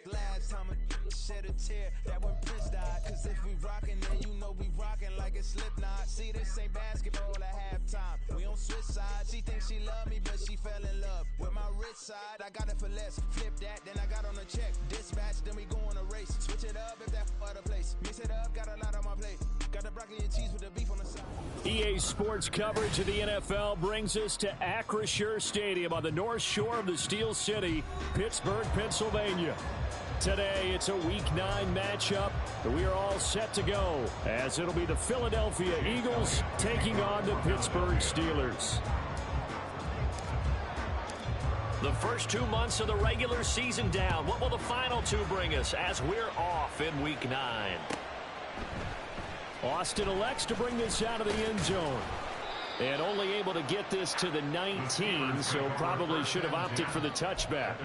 Last time a shed a tear, that when Prince died. Cause if we rockin', then you know we rockin' like a Slipknot. See, this ain't basketball at halftime. We on switch sides. She thinks she love me, but she fell in love with my rich side. I got it for less. Flip that, then I got on a check. Dispatch, then we go on a race. Switch it up if that other place. Mix it up, got a lot on my plate. Got the broccoli and cheese with the beef on the side. EA Sports coverage of the NFL brings us to Acrisure Stadium on the north shore of the Steel City, Pittsburgh, Pennsylvania. Today, it's a Week 9 matchup, and we are all set to go, as it'll be the Philadelphia Eagles taking on the Pittsburgh Steelers. The first 2 months of the regular season down. What will the final 2 bring us as we're off in Week 9? Austin elects to bring this out of the end zone. And only able to get this to the 19, so probably should have opted for the touchback.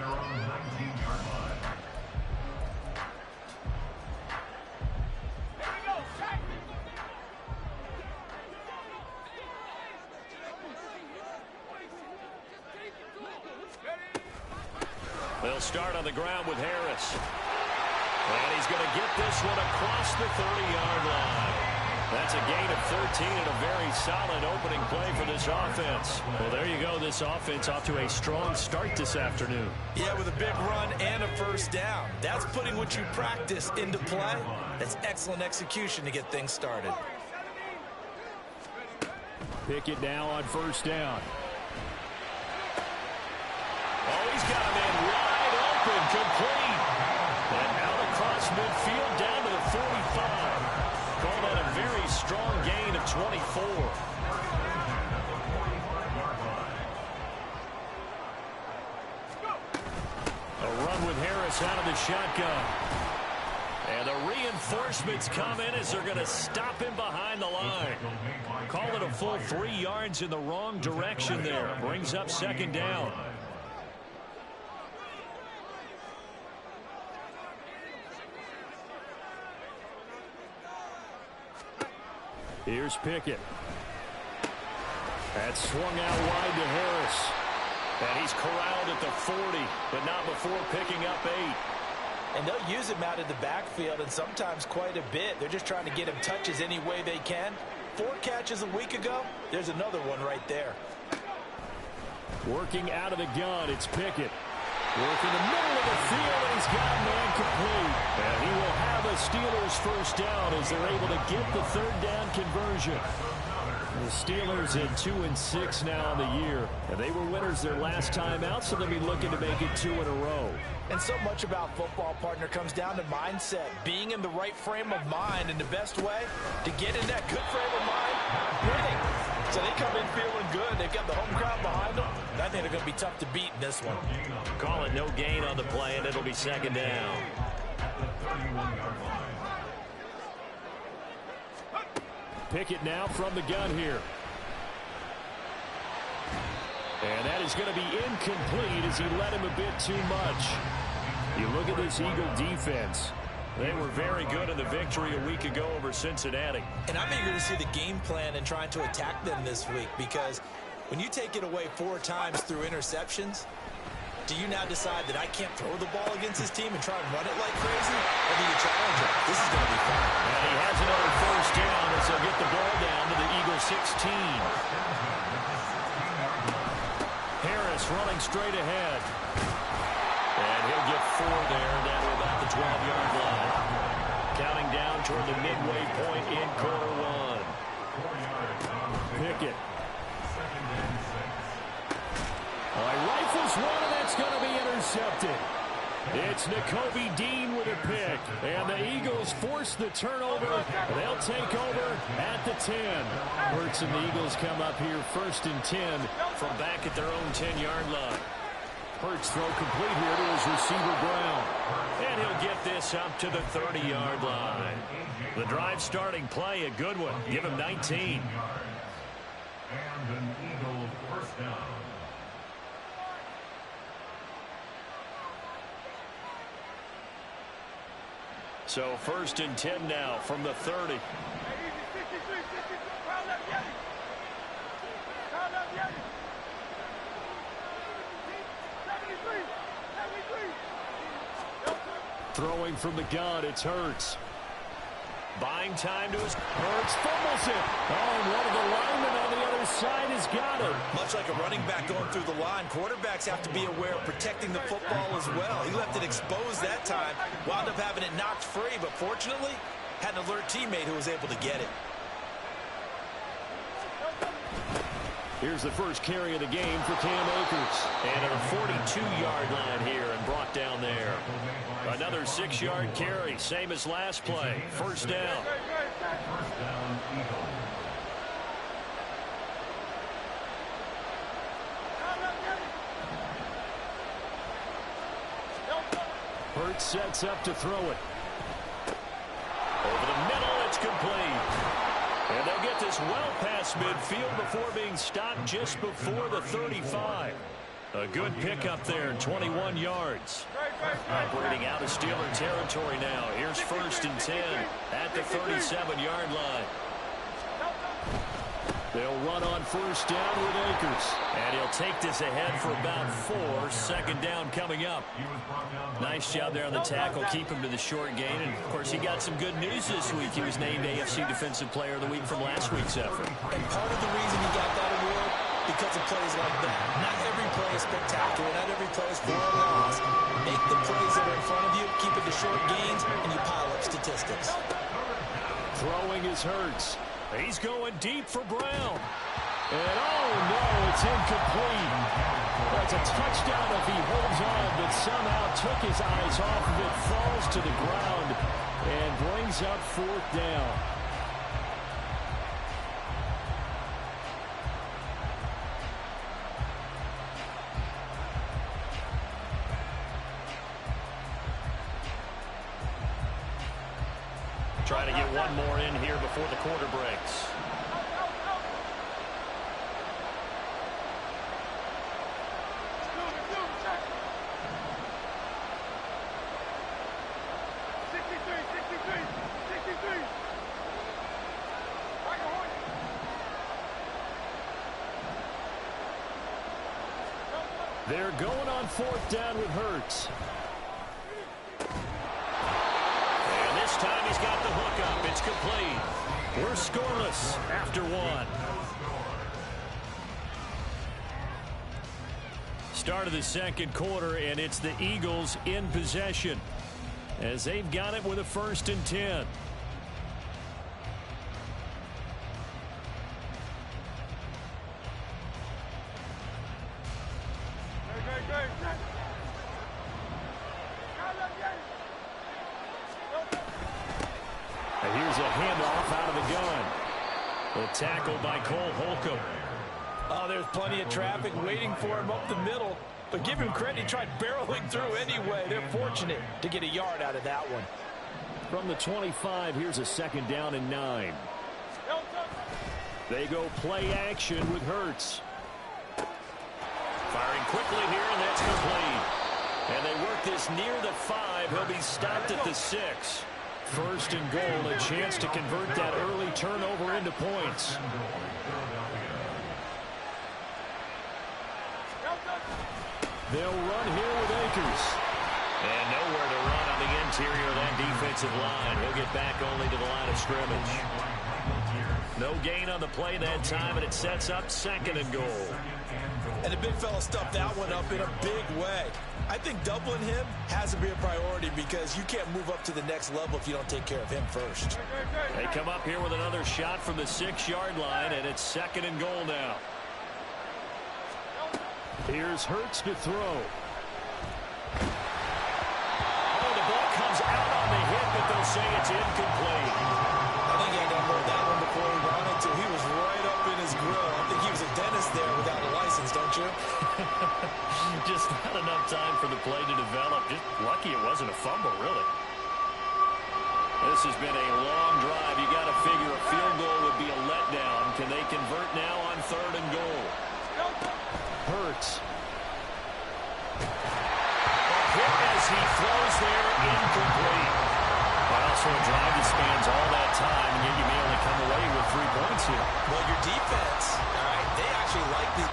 They'll start on the ground with Harris. And he's going to get this one across the 30-yard line. That's a gain of 13 and a very solid opening play for this offense. Well, there you go. This offense off to a strong start this afternoon. Yeah, with a big run and a first down. That's putting what you practice into play. That's excellent execution to get things started. Pickett now on first down. Oh, he's got a man wide open, complete. And out across midfield down to the 45. Call that a very strong gain of 24. A run with Harris out of the shotgun. And the reinforcements come in as they're going to stop him behind the line. Call it a full 3 yards in the wrong direction there. Brings up second down. Here's Pickett. That's swung out wide to Harris. And he's corralled at the 40, but not before picking up 8. And they'll use him out in the backfield, and sometimes quite a bit. They're just trying to get him touches any way they can. 4 catches a week ago. There's another one right there. Working out of the gun, it's Pickett. Working the middle of the field, and he's got a man complete. And he will have a Steelers first down as they're able to get the third down conversion. The Steelers at 2-6 now on the year. And they were winners their last time out, so they'll be looking to make it 2 in a row. And so much about football, partner, comes down to mindset. Being in the right frame of mind, and the best way to get in that good frame of mind, winning. So they come in feeling good. They've got the home crowd behind them. I think they're going to be tough to beat in this one. Call it no gain on the play, and it'll be second down. Pickett now from the gun here. And that is going to be incomplete as he led him a bit too much. You look at this Eagle defense. They were very good in the victory a week ago over Cincinnati. And I'm eager to see the game plan and trying to attack them this week, because when you take it away 4 times through interceptions, do you now decide that I can't throw the ball against this team and try and run it like crazy? Or do you challenge it? This is going to be fun. And he has another first down as they'll get the ball down to the Eagle 16. Harris running straight ahead. And he'll get 4 there, down to about the 12-yard line. Counting down toward the midway point in quarter 1. Pickett. Rifles one, and that's going to be intercepted. It's Nakobe Dean with a pick, and the Eagles force the turnover. They'll take over at the 10. Hurts and the Eagles come up here first and 10 from back at their own 10-yard line. Hurts throw complete here to his receiver Brown. And he'll get this up to the 30-yard line. The drive starting play, a good one. Give him 19. And an Eagle first down. So first and 10 now from the 30. Throwing from the gun, it's Hurts. Buying time to his... Hurts fumbles it. Oh, and one of the linemen on the other side has got it. Much like a running back going through the line, quarterbacks have to be aware of protecting the football as well. He left it exposed that time, wound up having it knocked free, but fortunately, had an alert teammate who was able to get it. Here's the first carry of the game for Cam Akers. And at a 42-yard line here and brought down there. Another 6-yard carry, same as last play. First down. First down, Eagles. Hurts sets up to throw it. Over the middle, it's complete. And they'll get this well past midfield before being stopped just before the 35. A good pickup there, 21 yards. Operating out of Steeler territory now. Here's 1st and 10 at the 37-yard line. They'll run on first down with Akers. And he'll take this ahead for about 4. 2nd down coming up. Nice job there on the tackle. Keep him to the short gain. And, of course, he got some good news this week. He was named AFC Defensive Player of the Week from last week's effort. And part of the reason he got that award, because of plays like that. Not every play is spectacular. Not every play is for a loss. Make the plays that are in front of you, keep it to short gains, and you pile up statistics. Throwing is Hurts. He's going deep for Brown. And oh no, it's incomplete. That's a touchdown if he holds on, but somehow took his eyes off of it, falls to the ground, and brings up 4th down. Trying to get one more in here before the quarter breaks. They're going on 4th down with Hurts. And this time he's got the hook up. It's complete. We're scoreless after 1. Start of the 2nd quarter, and it's the Eagles in possession as they've got it with a 1st and 10. And here's a handoff out of the gun. The tackle by Cole Holcomb. Oh, there's plenty of traffic waiting for him up the middle. But give him credit, he tried barreling through anyway. They're fortunate to get a yard out of that one. From the 25, here's a 2nd down and 9. They go play action with Hurts. Firing quickly here, and that's complete. And they work this near the 5. He'll be stopped at the 6. 1st and goal, a chance to convert that early turnover into points. They'll run here with Akers. And nowhere to run on the interior of that defensive line. He'll get back only to the line of scrimmage. No gain on the play that time, and it sets up 2nd and goal. And the big fella stuffed that one up in a big way. I think doubling him has to be a priority because you can't move up to the next level if you don't take care of him first. They come up here with another shot from the 6-yard line, and it's 2nd and goal now. Here's Hurts to throw. Oh, the ball comes out on the hit, but they'll say it's incomplete. I think he had heard that one before he wanted to. He was right up in his grill. I think he was a dentist there without a license, don't you? Just not enough time for the play to develop. Just lucky it wasn't a fumble, really. This has been a long drive. You got to figure a field goal would be a letdown. Can they convert now on 3rd and goal? Hurts. Hit as he throws there, incomplete. Well, so a drive that spans all that time, and yet you may only come away with 3 points here. Well, your defense, all right, they actually like the...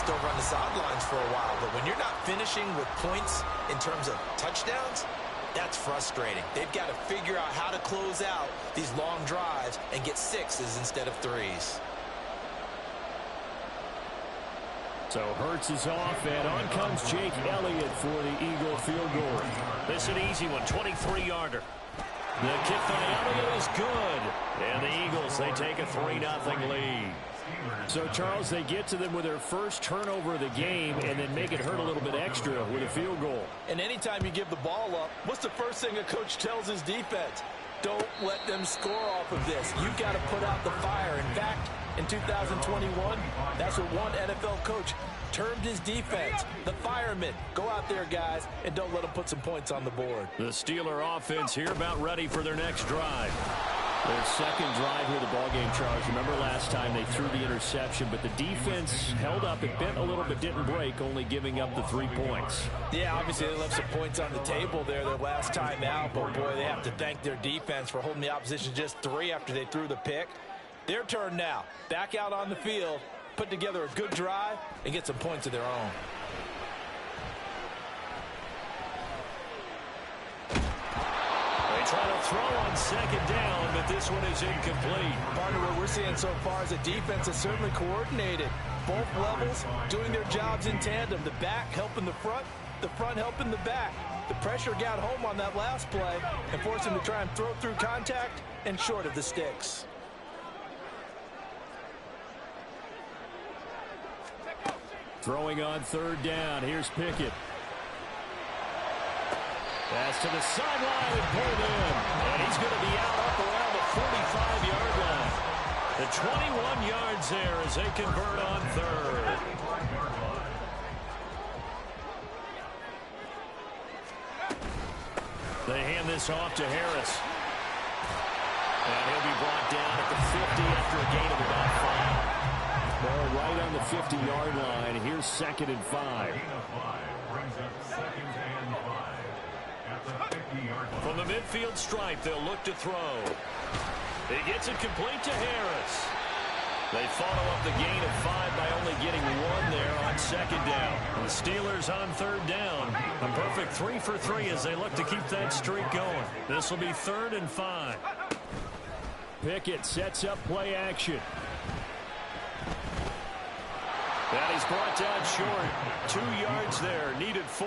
passed over on the sidelines for a while, but when you're not finishing with points in terms of touchdowns, that's frustrating. They've got to figure out how to close out these long drives and get sixes instead of threes. So Hurts is off, and on comes Jake Elliott for the Eagle field goal. This is an easy one, 23-yarder. The kick by Elliott is good. And the Eagles, they take a 3-0 lead. So, Charles, they get to them with their first turnover of the game and then make it hurt a little bit extra with a field goal. And anytime you give the ball up, what's the first thing a coach tells his defense? Don't let them score off of this. You've got to put out the fire. In fact, in 2021, that's what one NFL coach termed his defense, the firemen. Go out there, guys, and don't let them put some points on the board. The Steeler offense here about ready for their next drive. Their second drive here of the ballgame, Charles. Remember last time they threw the interception, but the defense held up. It bent a little but didn't break, only giving up the 3 points. Yeah, obviously they left some points on the table there their last time out, but boy, they have to thank their defense for holding the opposition just 3 after they threw the pick. Their turn now. Back out on the field, put together a good drive, and get some points of their own. They try to throw on second down, but this one is incomplete. Partner, what we're seeing so far is a defense that's certainly coordinated. Both levels doing their jobs in tandem. The back helping the front helping the back. The pressure got home on that last play and forced him to try and throw through contact and short of the sticks. Throwing on third down. Here's Pickett. Pass to the sideline and pulled in. And he's going to be out up around the 45-yard line. The 21 yards there as they convert on third. They hand this off to Harris. And he'll be brought down at the 50 after a gain of about 5. Well, right on the 50-yard line. Here's 2nd and 5. Brings up 2nd and 5. At the 50-yard line. From the midfield stripe, they'll look to throw. He gets it complete to Harris. They follow up the gain of 5 by only getting 1 there on second down. The Steelers on third down. A perfect 3 for 3 as they look to keep that streak going. This will be 3rd and 5. Pickett sets up play action. And he's brought down short. 2 yards there, needed 4.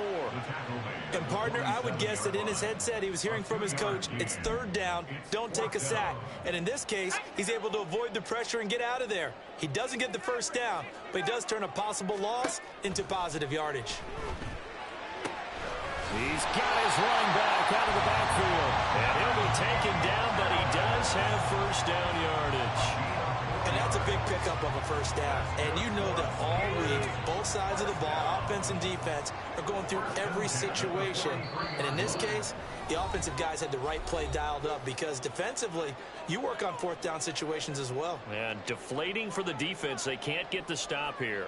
And partner, I would guess that in his headset he was hearing from his coach, it's 3rd down, don't take a sack. And in this case, he's able to avoid the pressure and get out of there. He doesn't get the first down, but he does turn a possible loss into positive yardage. He's got his running back out of the backfield. And he'll be taken down, but he does have first down yardage. And that's a big pickup of a first down. And you know that all week, both sides of the ball, offense and defense, are going through every situation. And in this case, the offensive guys had the right play dialed up because defensively, you work on 4th down situations as well. And deflating for the defense. They can't get the stop here.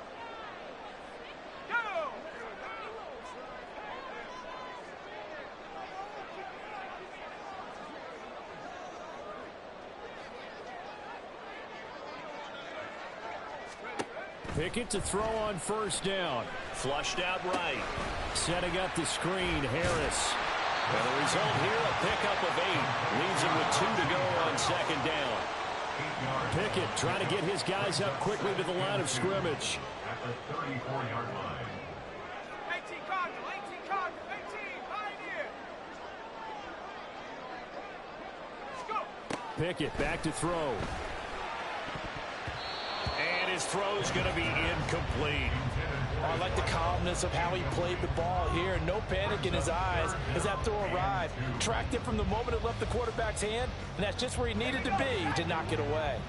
Pickett to throw on first down. Flushed out right. Setting up the screen, Harris. And the result here, a pickup of 8. Leaves him with 2 to go on second down. Pickett trying to get his guys up quickly to the line of scrimmage. At the 34-yard line. 18 Cardinal, 18 Cardinal, 18, Pioneer. Let's go. Pickett back to throw. And his throw's going to be incomplete. Oh, I like the calmness of how he played the ball here. No panic in his eyes as that throw arrived. Tracked it from the moment it left the quarterback's hand, and that's just where he needed to be to knock it away.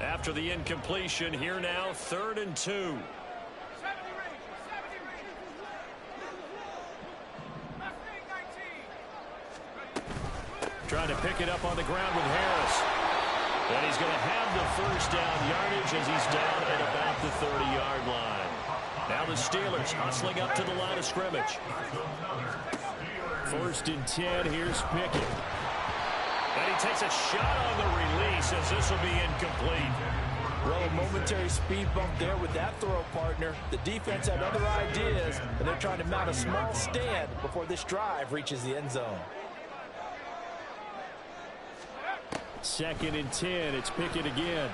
After the incompletion, here now, 3rd and 2. 70 range, 70 range. Left wing, 19. Trying to pick it up on the ground with Harris. And he's going to have the first down yardage as he's down at about the 30-yard line. Now the Steelers hustling up to the line of scrimmage. 1st and 10, here's Pickett. And he takes a shot on the release as this will be incomplete. Well, a momentary speed bump there with that throw, partner. The defense had other ideas, and they're trying to mount a small stand before this drive reaches the end zone. 2nd and 10. It's Pickett again.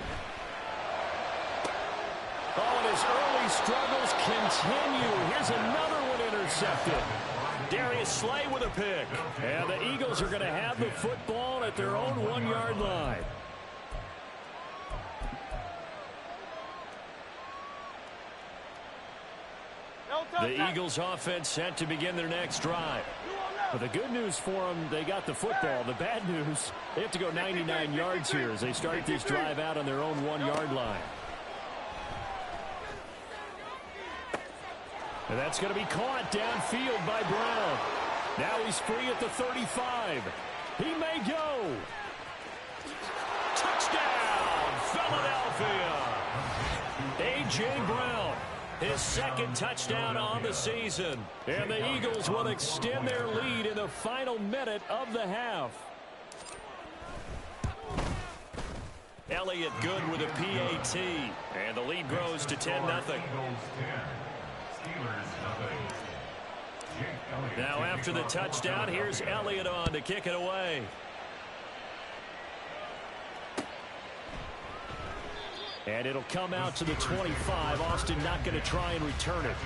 Oh, and his early struggles continue. Here's another one intercepted. Darius Slay with a pick. And the Eagles are going to have the football at their own 1-yard line. The Eagles offense set to begin their next drive. But the good news for them, they got the football. The bad news, they have to go 99 yards here as they start this drive out on their own 1-yard line. And that's going to be caught downfield by Brown. Now he's free at the 35. He may go. Touchdown, Philadelphia. A.J. Brown, his 2nd touchdown on the season. And the Eagles will extend their lead in the final minute of the half. Elliott good with a PAT. And the lead grows to 10-0. Now after the touchdown, here's Elliott on to kick it away. And it'll come out to the 25. Austin not going to try and return it.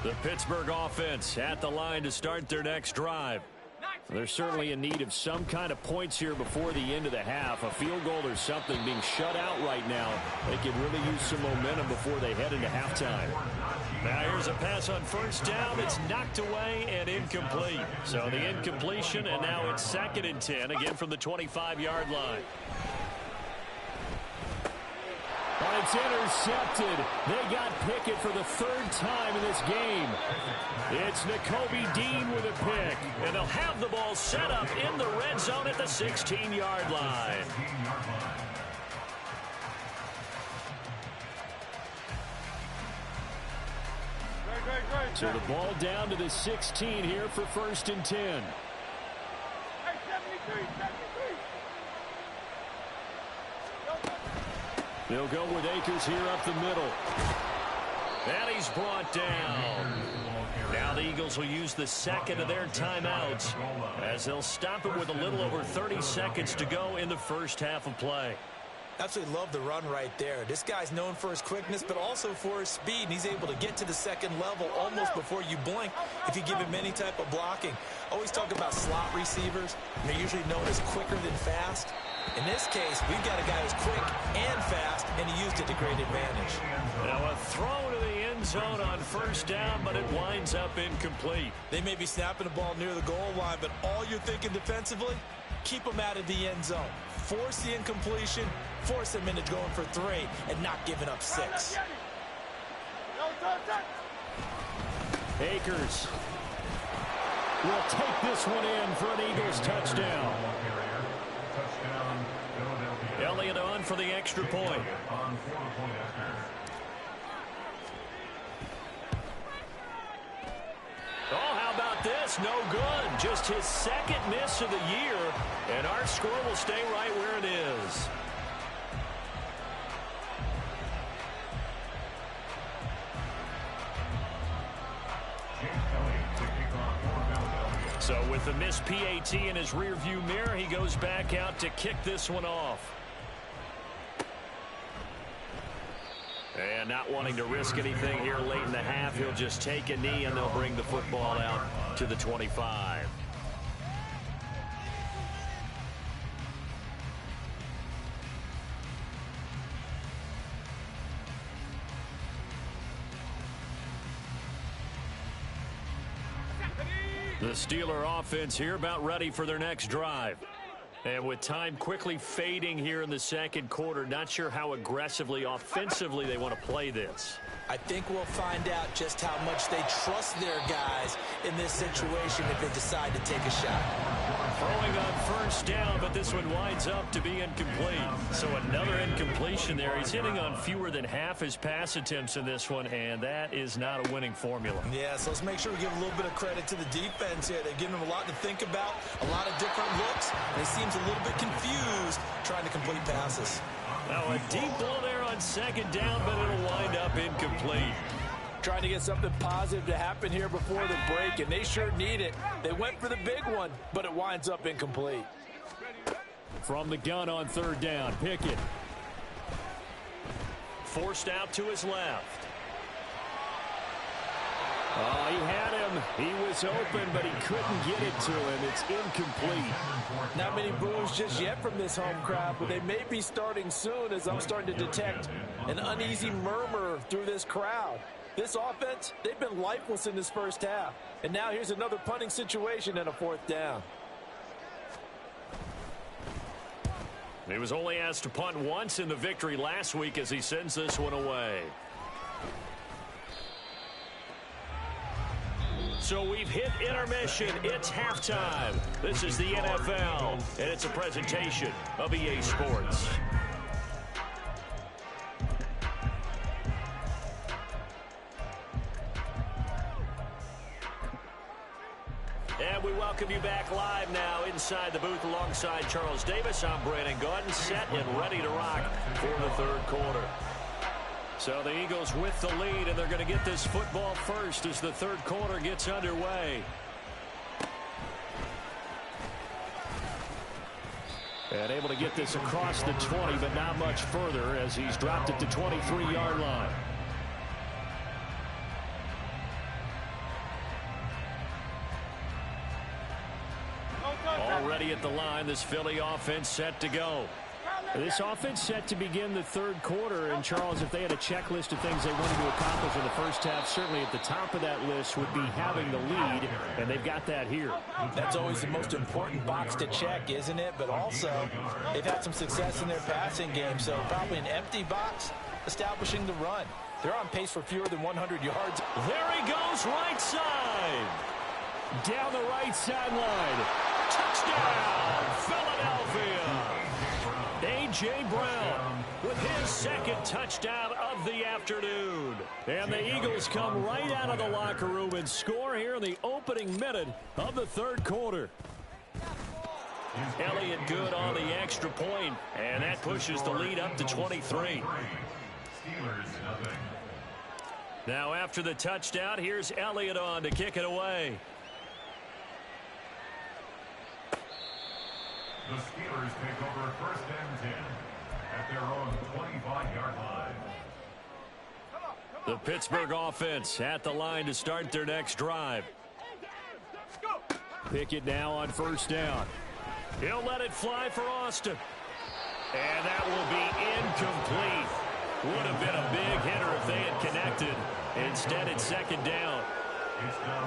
The Pittsburgh offense at the line to start their next drive. They're certainly in need of some kind of points here before the end of the half. A field goal or something being shut out right now. They could really use some momentum before they head into halftime. Now here's a pass on 1st down. It's knocked away and incomplete. So the incompletion, and now it's 2nd and 10, again from the 25-yard line. Well, it's intercepted. They got Pickett for the 3rd time in this game. It's Nakobe Dean with a pick. And they'll have the ball set up in the red zone at the 16-yard line. So the ball down to the 16 here for 1st and 10. They'll go with Akers here up the middle. And he's brought down. Now the Eagles will use the 2nd of their timeouts as they'll stop it with a little over 30 seconds to go in the first half of play. Absolutely love the run right there. This guy's known for his quickness, but also for his speed. And he's able to get to the 2nd level almost before you blink if you give him any type of blocking. Always talk about slot receivers. And they're usually known as quicker than fast. In this case, we've got a guy who's quick and fast, and he used it to great advantage. Now a throw to the end zone on 1st down, but it winds up incomplete. They may be snapping the ball near the goal line, but all you're thinking defensively, keep them out of the end zone. Force the incompletion, force them into going for 3, and not giving up 6. Akers will take this one in for an Eagles touchdown. Elliott on for the extra point. Oh, how about this? No good. Just his 2nd miss of the year, and our score will stay right where it is. So with the missed PAT in his rearview mirror, he goes back out to kick this one off. And not wanting to risk anything here late in the half, he'll just take a knee and they'll bring the football out to the 25. The Steeler offense here about ready for their next drive. And with time quickly fading here in the 2nd quarter, not sure how aggressively, offensively they want to play this. I think we'll find out just how much they trust their guys in this situation if they decide to take a shot. Throwing on first down, but this one winds up to be incomplete. So another incompletion there. He's hitting on fewer than half his pass attempts in this one, and that is not a winning formula. Yeah, so let's make sure we give a little bit of credit to the defense here. They've given him a lot to think about, a lot of different looks, and he seems a little bit confused trying to complete passes. Now a deep ball there on second down, but it'll wind up incomplete. Trying to get something positive to happen here before the break, and they sure need it. They went for the big one, but it winds up incomplete. From the gun on third down, Pickett. Forced out to his left. Oh, he had him. He was open, but he couldn't get it to him. It's incomplete. Not many boos just yet from this home crowd, but they may be starting soon as I'm starting to detect an uneasy murmur through this crowd. This offense, they've been lifeless in this first half. And now here's another punting situation and a fourth down. He was only asked to punt once in the victory last week as he sends this one away. So we've hit intermission. It's halftime. This is the NFL, and it's a presentation of EA Sports. And we welcome you back live now inside the booth alongside Charles Davis. I'm Brandon Gordon, set and ready to rock for the third quarter. So the Eagles with the lead, and they're going to get this football first as the third quarter gets underway. And able to get this across the 20, but not much further as he's dropped it to 23-yard line. Already at the line, this Philly offense set to go. This offense set to begin the third quarter, and Charles, if they had a checklist of things they wanted to accomplish in the first half, certainly at the top of that list would be having the lead, and they've got that here. That's always the most important box to check, isn't it? But also, they've had some success in their passing game, so probably an empty box establishing the run. They're on pace for fewer than 100 yards. There he goes, right side. Down the right sideline. Touchdown, Philadelphia. A.J. Brown with his second touchdown of the afternoon. And the Eagles come right out of the locker room and score here in the opening minute of the third quarter. Elliott good on the extra point, and that pushes the lead up to 23. Now after the touchdown, here's Elliott on to kick it away. The Steelers take over first and 10 at their own 25-yard line. The Pittsburgh offense at the line to start their next drive. Pickett now on first down. He'll let it fly for Austin. And that will be incomplete. Would have been a big hitter if they had connected. Instead, it's second down.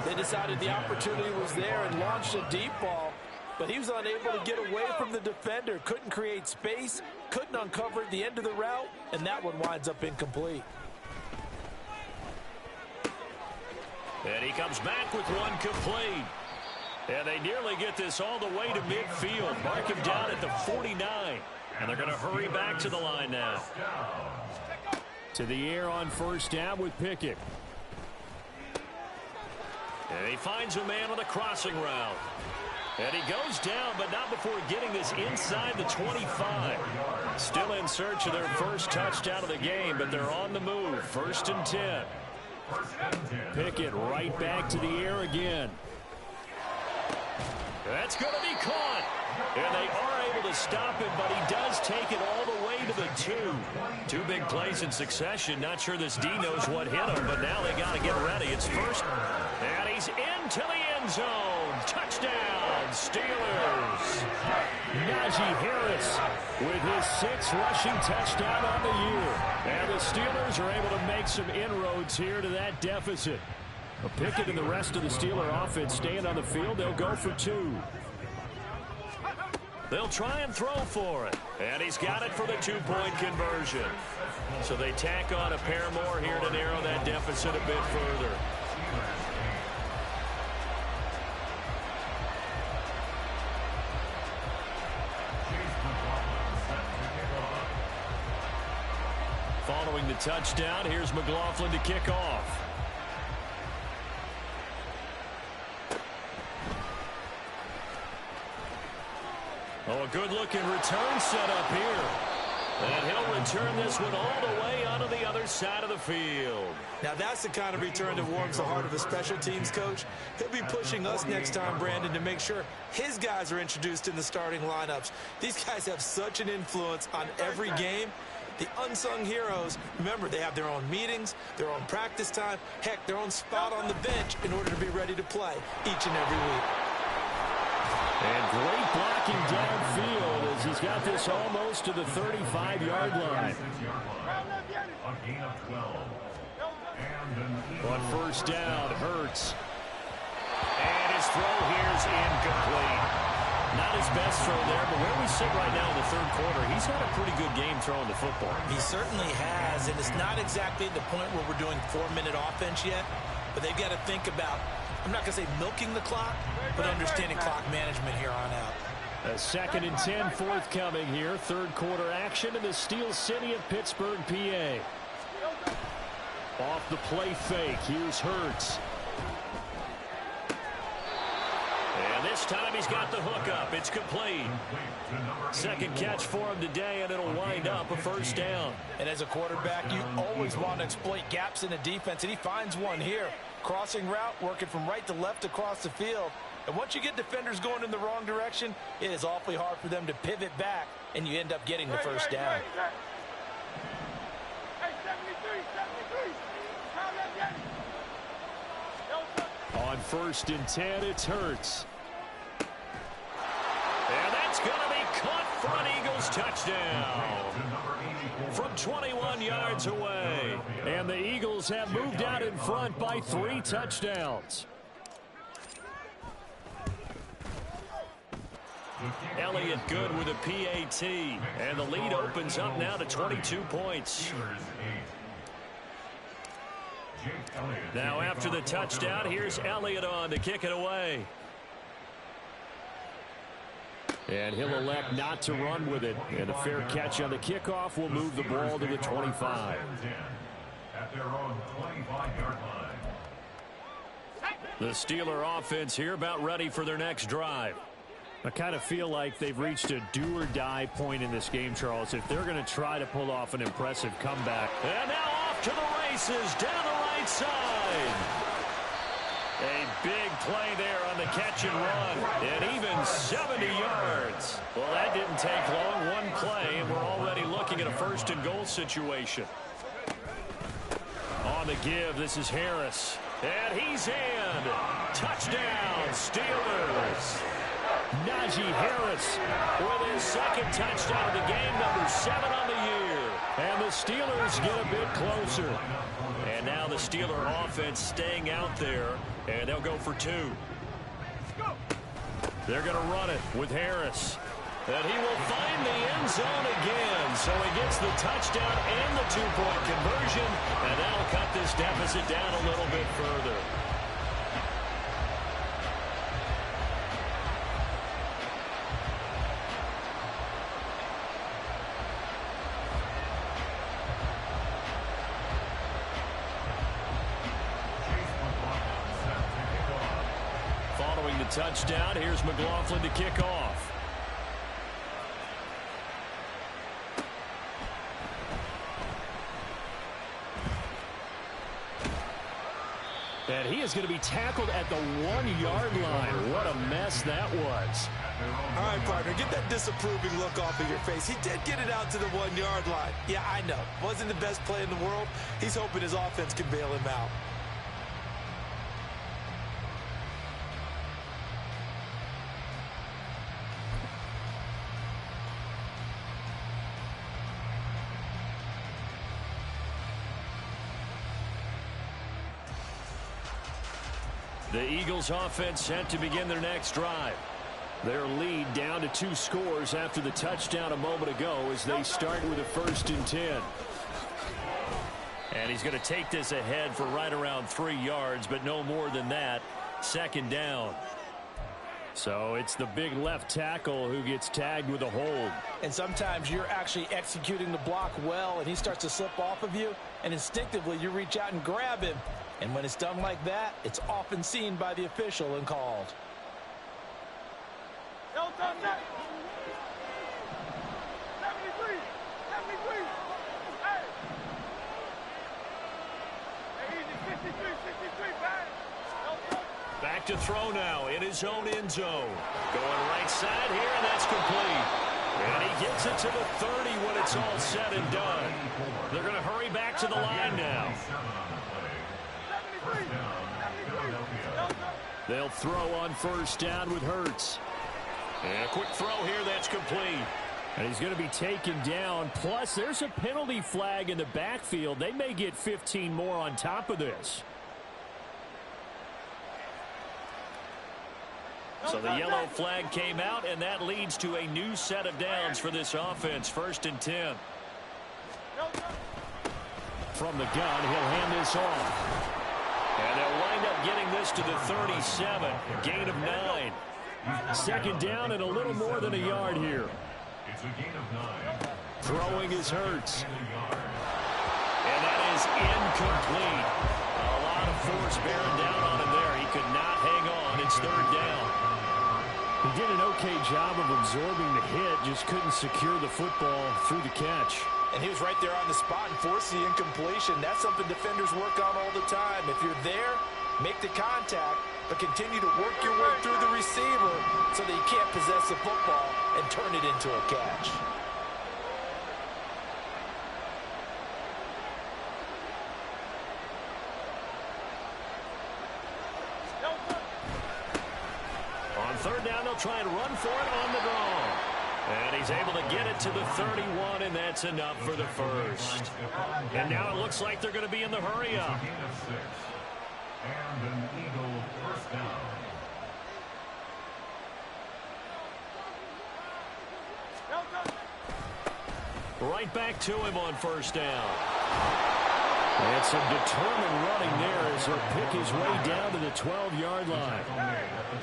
They decided the opportunity was there and launched a deep ball. But he was unable to get away from the defender, couldn't create space, couldn't uncover the end of the route, and that one winds up incomplete. And he comes back with one complete. And they nearly get this all the way to midfield. Mark him down at the 49. And they're going to hurry back to the line now. To the air on first down with Pickett. And he finds a man on the crossing route. And he goes down, but not before getting this inside the 25. Still in search of their first touchdown of the game, but they're on the move. First and 10. Pickett right back to the air again. That's going to be caught. And they are able to stop him, but he does take it all the way to the 2. Two big plays in succession. Not sure this D knows what hit him, but now they got to get ready. It's first. And he's into the end zone. Touchdown, Steelers. Najee Harris with his 6th rushing touchdown on the year. And the Steelers are able to make some inroads here to that deficit. Pickett and the rest of the Steeler offense staying on the field. They'll go for 2. They'll try and throw for it. And he's got it for the 2-point conversion. So they tack on a pair more here to narrow that deficit a bit further. Following the touchdown, here's McLaughlin to kick off. Oh, a good-looking return set up here. And he'll return this one all the way onto the other side of the field. Now, that's the kind of return that warms the heart of a special teams coach. He'll be pushing us next time, Brandon, to make sure his guys are introduced in the starting lineups. These guys have such an influence on every game. The unsung heroes, remember, they have their own meetings, their own practice time, heck, their own spot on the bench in order to be ready to play each and every week. And great blocking downfield as he's got this almost to the 35-yard line. A gain of 12. On first down, Hurts. And his throw here's incomplete. Not his best throw there, but where we sit right now in the third quarter, he's had a pretty good game throwing the football. He certainly has, and it's not exactly at the point where we're doing 4-minute offense yet, but they've got to think about, I'm not going to say milking the clock, but understanding clock management here on out. A 2nd and 10 forthcoming here. Third quarter action in the Steel City of Pittsburgh, PA. Off the play fake. Here's Hurts. And this time he's got the hook up. It's complete. Second catch for him today, and it'll wind up a first down. And as a quarterback, you always want to exploit gaps in the defense, and he finds one here. Crossing route, working from right to left across the field. And once you get defenders going in the wrong direction, it is awfully hard for them to pivot back, and you end up getting the first down. On 1st and 10, it's Hurts. And that's going to be caught for an Eagles touchdown from 21 yards away. And the Eagles have moved out in front by 3 touchdowns. Elliott good with a PAT. And the lead opens up now to 22 points. Now after the touchdown, here's Elliott on to kick it away. And he'll elect not to run with it. And a fair catch on the kickoff will move the ball to the 25. At their own 25-yard line. The Steeler offense here about ready for their next drive. I kind of feel like they've reached a do-or-die point in this game, Charles, if they're going to try to pull off an impressive comeback. And now off to the races down the right side. A big play there on the catch and run, and even 70 yards. Well, that didn't take long. One play, and we're already looking at a 1st and goal situation. On the give, this is Harris. And he's in. Touchdown, Steelers. Najee Harris with his 2nd touchdown of the game, number 7 on the year. And the Steelers get a bit closer. And now the Steeler offense staying out there, and they'll go for 2. They're going to run it with Harris. And he will find the end zone again. So he gets the touchdown and the 2-point conversion, and that'll cut this deficit down a little bit further. Following the touchdown, here's McLaughlin to kick off. And he is going to be tackled at the 1-yard line. What a mess that was. All right, partner, get that disapproving look off of your face. He did get it out to the 1-yard line. Yeah, I know. Wasn't the best play in the world. He's hoping his offense can bail him out. The Eagles offense set to begin their next drive. Their lead down to 2 scores after the touchdown a moment ago as they start with a 1st and 10. And he's going to take this ahead for right around 3 yards, but no more than that. 2nd down. So it's the big left tackle who gets tagged with a hold. And sometimes you're actually executing the block well, and he starts to slip off of you, and instinctively you reach out and grab him. And when it's done like that, it's often seen by the official and called. No, 73. 73. Hey. Hey, easy. 63, back. Back to throw now in his own end zone. Going right side here, and that's complete. And he gets it to the 30 when it's all said and done. They're going to hurry back to the line now. They'll throw on first down with Hurts. And a quick throw here, that's complete. And he's going to be taken down. Plus, there's a penalty flag in the backfield. They may get 15 more on top of this. So the yellow flag came out, and that leads to a new set of downs for this offense. 1st and 10. From the gun, he'll hand this off. And they'll wind up getting this to the 37. Gain of 9. 2nd down and a little more than a yard here. It's a gain of 9. Throwing his Hurts. And that is incomplete. A lot of force bearing down on him there. He could not hang on. It's 3rd down. He did an okay job of absorbing the hit, just couldn't secure the football through the catch. And he was right there on the spot and forced the incompletion. That's something defenders work on all the time. If you're there, make the contact, but continue to work your way through the receiver so that you can't possess the football and turn it into a catch. On 3rd down, they'll try and run for it on the draw. And he's able to get it to the 31, and that's enough for the first. And now it looks like they're going to be in the hurry-up. Gain of 6. And an Eagle first down. Right back to him on 1st down. And some determined running there as he'll pick his way down to the 12-yard line.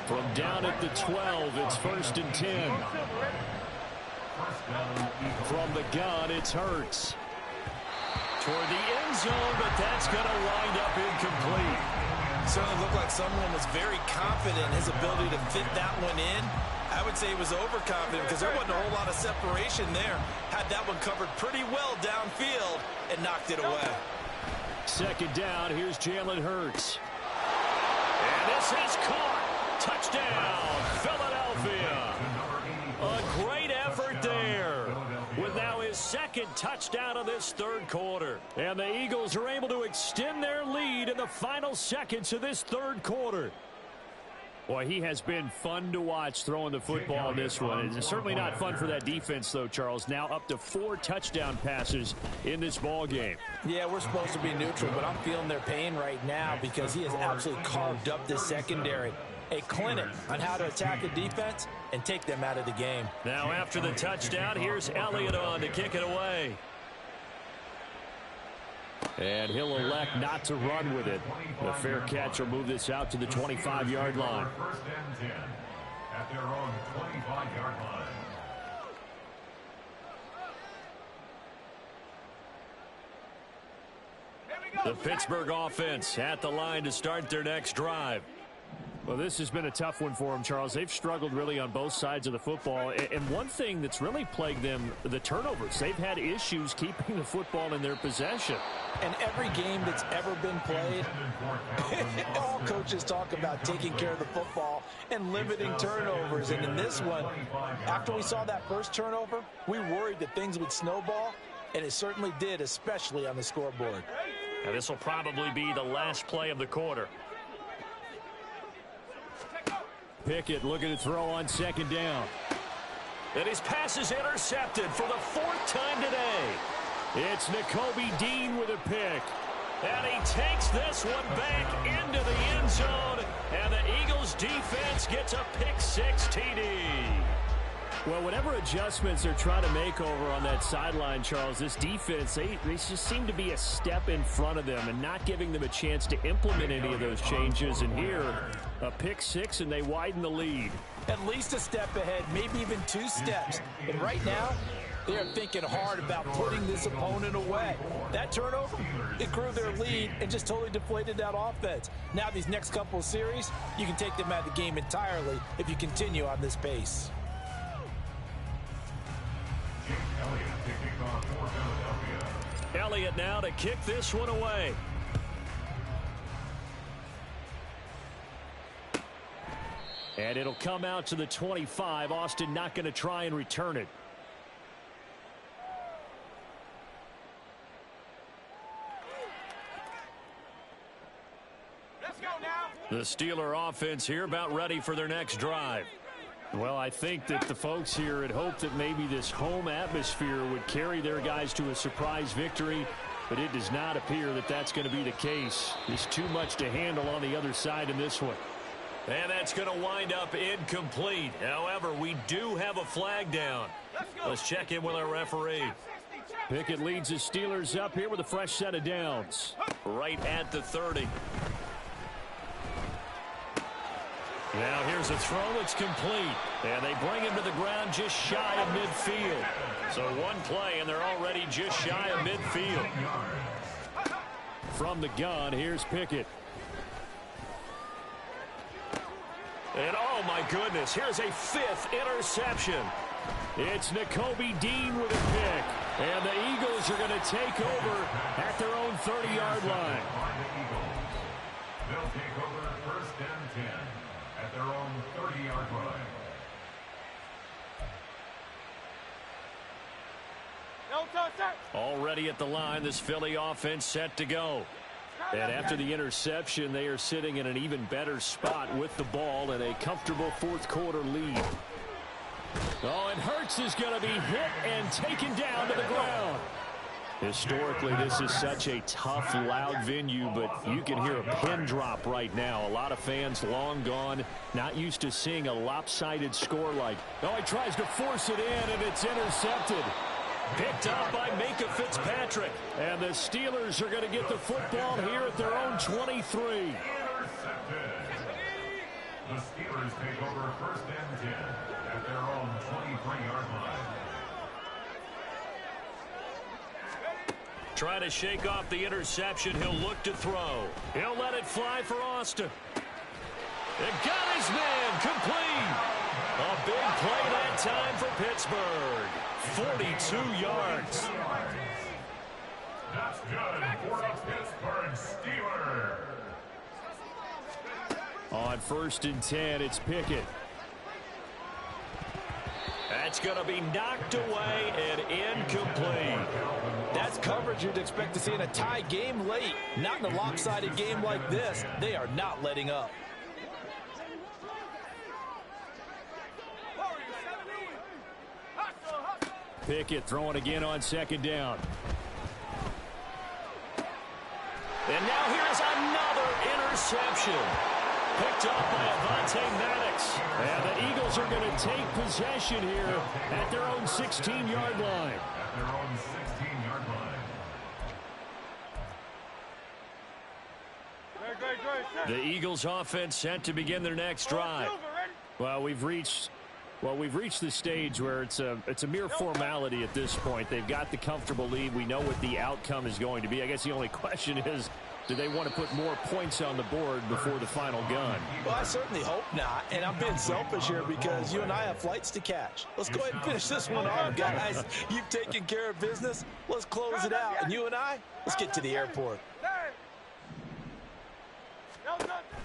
From down at the 12, it's 1st and 10. From the gun, it's Hurts. Toward the end zone, but that's going to wind up incomplete. Certainly looked like someone was very confident in his ability to fit that one in. I would say he was overconfident because there wasn't a whole lot of separation there. Had that one covered pretty well downfield and knocked it away. 2nd down, here's Jalen Hurts. And this is caught. Touchdown, Philadelphia. A great effort there. With now his 2nd touchdown of this 3rd quarter. And the Eagles are able to extend their lead in the final seconds of this 3rd quarter. Boy, he has been fun to watch throwing the football in this one. It's certainly not fun for that defense, though, Charles. Now up to 4 touchdown passes in this ball game. Yeah, we're supposed to be neutral, but I'm feeling their pain right now because he has absolutely carved up this secondary. A clinic on how to attack a defense and take them out of the game. Now after the touchdown, here's Elliott on to kick it away. And he'll elect not to run with it. The fair catch will move this out to the 25-yard line. 1st and 10 at their own 25-yard line. The Pittsburgh offense at the line to start their next drive. Well, this has been a tough one for them, Charles. They've struggled really on both sides of the football. And one thing that's really plagued them, the turnovers. They've had issues keeping the football in their possession. And every game that's ever been played, all coaches talk about taking care of the football and limiting turnovers. And in this one, after we saw that first turnover, we worried that things would snowball, and it certainly did, especially on the scoreboard. Now this will probably be the last play of the quarter. Pickett looking to throw on 2nd down. And his pass is intercepted for the 4th time today. It's Nakobe Dean with a pick. And he takes this one back into the end zone. And the Eagles defense gets a pick-6 TD. Well, whatever adjustments they're trying to make over on that sideline, Charles, this defense, they just seem to be a step in front of them and not giving them a chance to implement any of those changes. And here, a pick-6, and they widen the lead. At least a step ahead, maybe even 2 steps. And right now, they're thinking hard about putting this opponent away. That turnover, it grew their lead and just totally deflated that offense. Now these next couple of series, you can take them out of the game entirely if you continue on this pace. Elliott now to kick this one away. And it'll come out to the 25. Austin not going to try and return it. Let's go now. The Steeler offense here about ready for their next drive. Well, I think that the folks here had hoped that maybe this home atmosphere would carry their guys to a surprise victory, but it does not appear that that's going to be the case. There's too much to handle on the other side in this one. And that's going to wind up incomplete. However, we do have a flag down. Let's check in with our referee. Pickett leads the Steelers up here with a fresh set of downs. Right at the 30. Now here's a throw. It's complete. And they bring him to the ground just shy of midfield. So one play, and they're already just shy of midfield. From the gun, here's Pickett. And oh my goodness, here's a 5th interception. It's Nakobe Dean with a pick. And the Eagles are going to take over at their own 30-yard line. They'll take over first and 10 at their own 30-yard line. No touch. Already at the line, this Philly offense set to go. And after the interception, they are sitting in an even better spot with the ball and a comfortable fourth-quarter lead. Oh, and Hurts is going to be hit and taken down to the ground. Historically, this is such a tough, loud venue, but you can hear a pin drop right now. A lot of fans long gone, not used to seeing a lopsided score like. Oh, he tries to force it in, and it's intercepted. Picked up by Minka Fitzpatrick. And the Steelers are going to get the football here at their own 23. Intercepted. The Steelers take over first and 10 at their own 23-yard line. Trying to shake off the interception. He'll look to throw. He'll let it fly for Austin. And got his man complete. A big play that time for Pittsburgh. 42 yards. That's good for the Pittsburgh Steelers. On first and 10, it's Pickett. That's going to be knocked away and incomplete. That's coverage you'd expect to see in a tie game late. Not in a lopsided game like this. They are not letting up. Pickett throwing again on second down. And now here's another interception. Picked up by Avonte Maddox. And the Eagles are going to take possession here at their own 16-yard line. At their own 16-yard line. The Eagles offense set to begin their next drive. Well, we've reached the stage where it's a mere formality at this point. They've got the comfortable lead. We know what the outcome is going to be. I guess the only question is, do they want to put more points on the board before the final gun? Well, I certainly hope not. And I'm being selfish here because you and I have flights to catch. Let's go ahead and finish this one off, guys. You've taken care of business. Let's close it out. And you and I, let's get to the airport.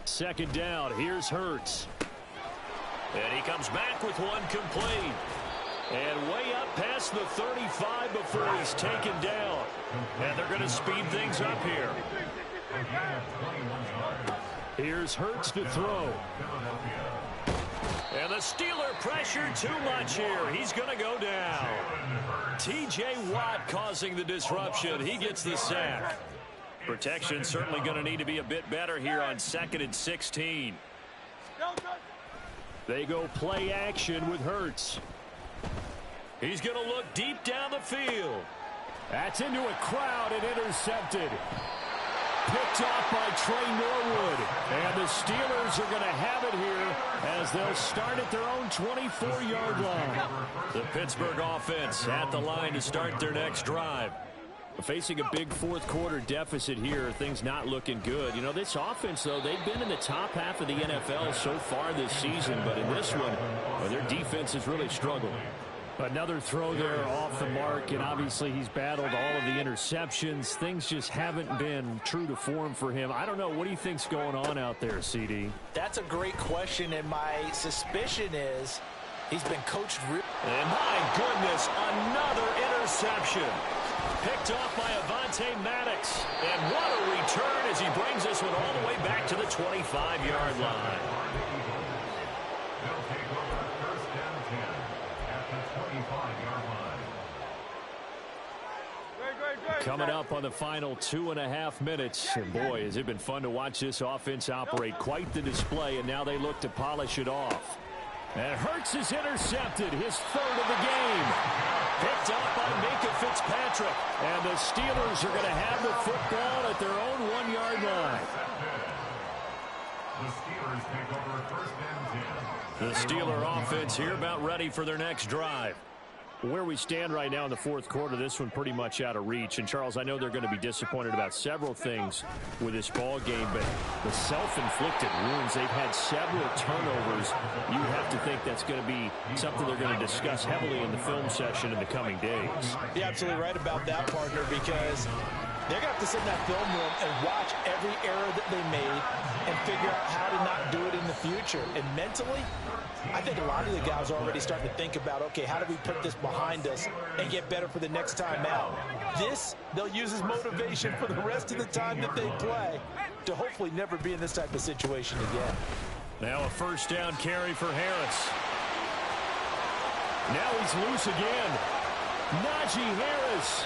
Second down. Here's Hurts. And he comes back with one complete. And way up past the 35 before he's taken down. And they're going to speed things up here. Here's Hurts to throw. And the Steeler pressure too much here. He's going to go down. T.J. Watt causing the disruption. He gets the sack. Protection certainly going to need to be a bit better here on 2nd and 16. They go play action with Hurts. He's going to look deep down the field. That's into a crowd and intercepted. Picked off by Trey Norwood. And the Steelers are going to have it here as they'll start at their own 24-yard line. The Pittsburgh offense at the line to start their next drive. Facing a big fourth-quarter deficit here, things not looking good. You know, this offense, though, they've been in the top half of the NFL so far this season, but in this one, well, their defense has really struggled. Another throw there off the mark, and obviously he's battled all of the interceptions. Things just haven't been true to form for him. I don't know. What do you think's going on out there, CD? That's a great question, and my suspicion is he's been coached. And my goodness, another interception. Picked off by Avonte Maddox. And what a return as he brings this one all the way back to the 25-yard line. They'll take over first and 10 at the 25-yard line. Coming up on the final 2.5 minutes. And boy, has it been fun to watch this offense operate. Quite the display, and now they look to polish it off. And Hurts is intercepted, his third of the game. Picked up by Minka Fitzpatrick. And the Steelers are going to have the football at their own 1-yard line. The Steelers take over first and 10. The Steeler offense here about ready for their next drive. Where we stand right now in the fourth quarter, this one pretty much out of reach. And, Charles, I know they're going to be disappointed about several things with this ball game, but the self-inflicted wounds, they've had several turnovers. You have to think that's going to be something they're going to discuss heavily in the film session in the coming days. You're absolutely right about that, partner, because they're going to have to sit in that film room and watch every error that they made and figure out how to not do it in the future. And mentally, I think a lot of the guys are already starting to think about, okay, how do we put this behind us and get better for the next time out? This, they'll use as motivation for the rest of the time that they play to hopefully never be in this type of situation again. Now a first down carry for Harris. Now he's loose again. Najee Harris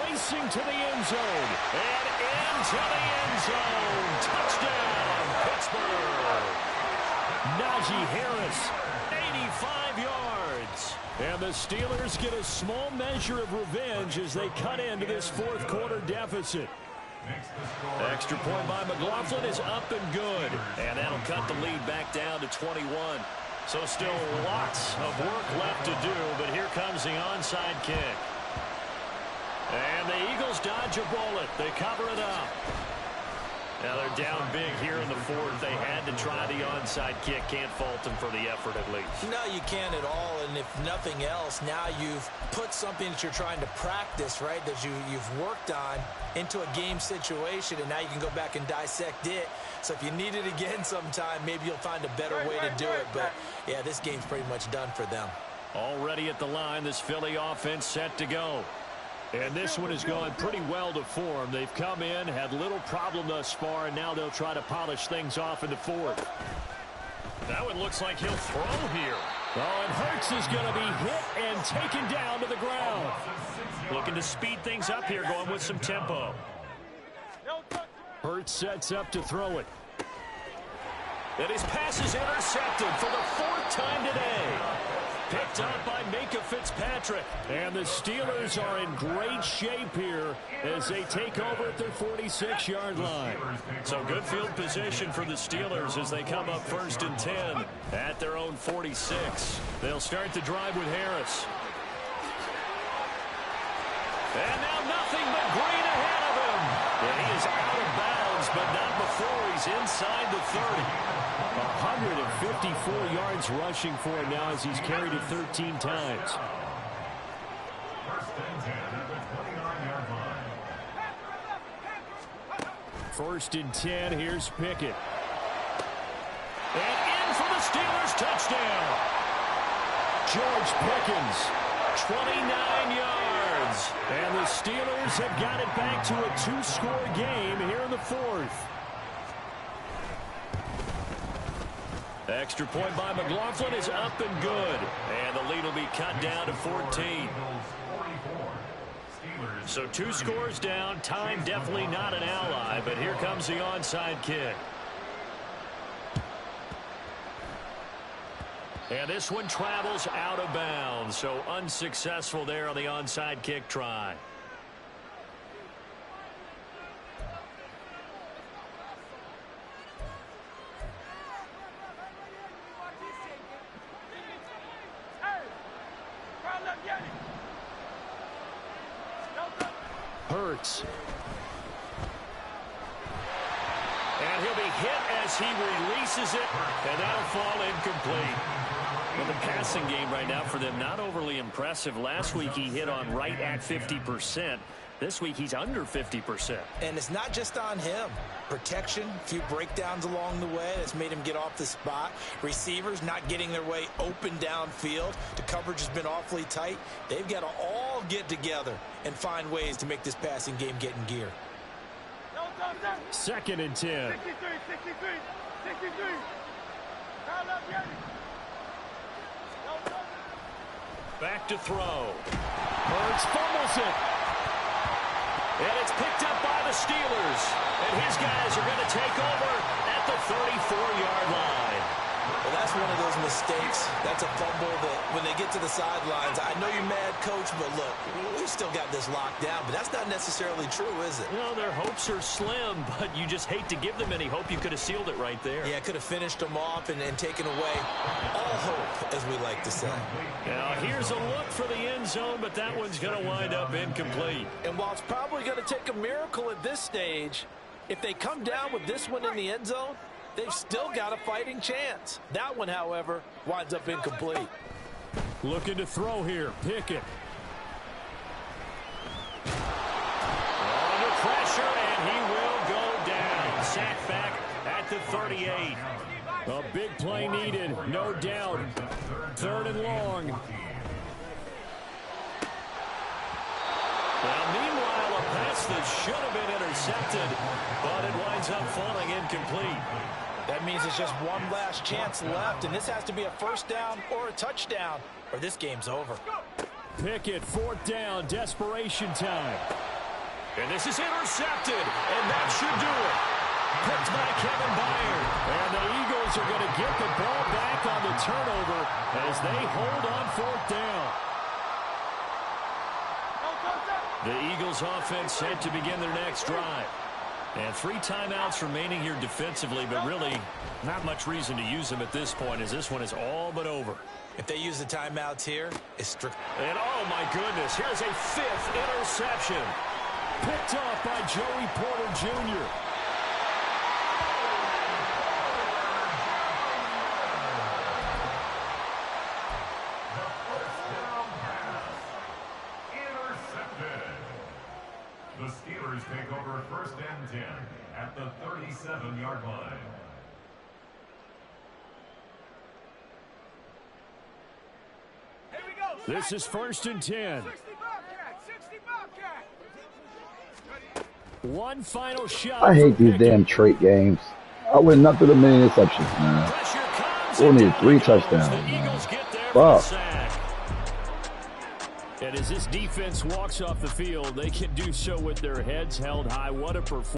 racing to the end zone. And into the end zone. Touchdown, Pittsburgh. Najee Harris, 85 yards. And the Steelers get a small measure of revenge as they cut into this fourth quarter deficit. Extra point by McLaughlin is up and good. And that'll cut the lead back down to 21. So still lots of work left to do, but here comes the onside kick. And the Eagles dodge a bullet. They cover it up. Now they're down big here in the fourth. They had to try the onside kick. Can't fault them for the effort at least. No, you can't at all. And if nothing else, now you've put something that you're trying to practice, right, that you've worked on into a game situation, and now you can go back and dissect it. So if you need it again sometime, maybe you'll find a better way to do it. But, yeah, this game's pretty much done for them. Already at the line, this Philly offense set to go. And this one has gone pretty well to form. They've come in, had little problem thus far, and now they'll try to polish things off in the fourth. That one looks like he'll throw here. Oh, and Hurts is going to be hit and taken down to the ground. Looking to speed things up here, going with some tempo. Hurts sets up to throw it. And his pass is intercepted for the fourth time today. Picked up by Minka Fitzpatrick. And the Steelers are in great shape here as they take over at their 46-yard line. So good field position for the Steelers as they come up first and 10 at their own 46. They'll start the drive with Harris. And now nothing but green ahead of him. And he is out of bounds, but not before he's inside the 30. 154 yards rushing for him now as he's carried it 13 times. First and 10 at the 29-yard line. First and 10, here's Pickett. And in for the Steelers touchdown. George Pickens, 29 yards. And the Steelers have got it back to a two-score game here in the fourth. Extra point by McLaughlin is up and good. And the lead will be cut down to 14. So 2 scores down. Time definitely not an ally, but here comes the onside kick. And this one travels out of bounds. So unsuccessful there on the onside kick try. Hurts. And he'll be hit as he releases it, and that'll fall incomplete. Well, the passing game right now for them, not overly impressive. Last week he hit on right at 50%. This week he's under 50%. And it's not just on him. Protection, a few breakdowns along the way that's made him get off the spot. Receivers not getting their way open downfield. The coverage has been awfully tight. They've got to all get together and find ways to make this passing game get in gear. 2nd and 10. 63. Back to throw. Hurts fumbles it. And it's picked up by the Steelers. And his guys are going to take over at the 34-yard line. Well, that's one of those mistakes. That's a fumble that when they get to the sidelines, I know you're mad, Coach, but look, we've still got this locked down. But that's not necessarily true, is it? Well, their hopes are slim, but you just hate to give them any hope. You could have sealed it right there. Yeah, could have finished them off and taken away all hope, as we like to say. Now, here's a look for the end zone, but that one's going to wind up incomplete. And while it's probably going to take a miracle at this stage, if they come down with this one in the end zone, they've still got a fighting chance. That one, however, winds up incomplete. Looking to throw here. Pickett. Under pressure, and he will go down. Sacked back at the 38. A big play needed, no doubt. 3rd and long. Well, meanwhile, a pass that should have been intercepted, but it winds up falling incomplete. That means it's just one last chance left, and this has to be a first down or a touchdown, or this game's over. Pickett, 4th down, desperation time. And this is intercepted, and that should do it. Picked by Kevin Byard. And the Eagles are going to get the ball back on the turnover as they hold on 4th down. The Eagles offense set to begin their next drive. And 3 timeouts remaining here defensively, but really not much reason to use them at this point as this one is all but over. If they use the timeouts here, it's strict. And oh my goodness, here's a 5th interception. Picked off by Joey Porter Jr. The Steelers take over 1st and 10 at the 37-yard line. Here we go. This is 1st and 10. 60 Bobcat. 60 Bobcat. One final shot. I hate these damn trait games. I win nothing but many interceptions, man. We'll need 3 touchdowns, man. Fuck. And as this defense walks off the field, they can do so with their heads held high. What a performance.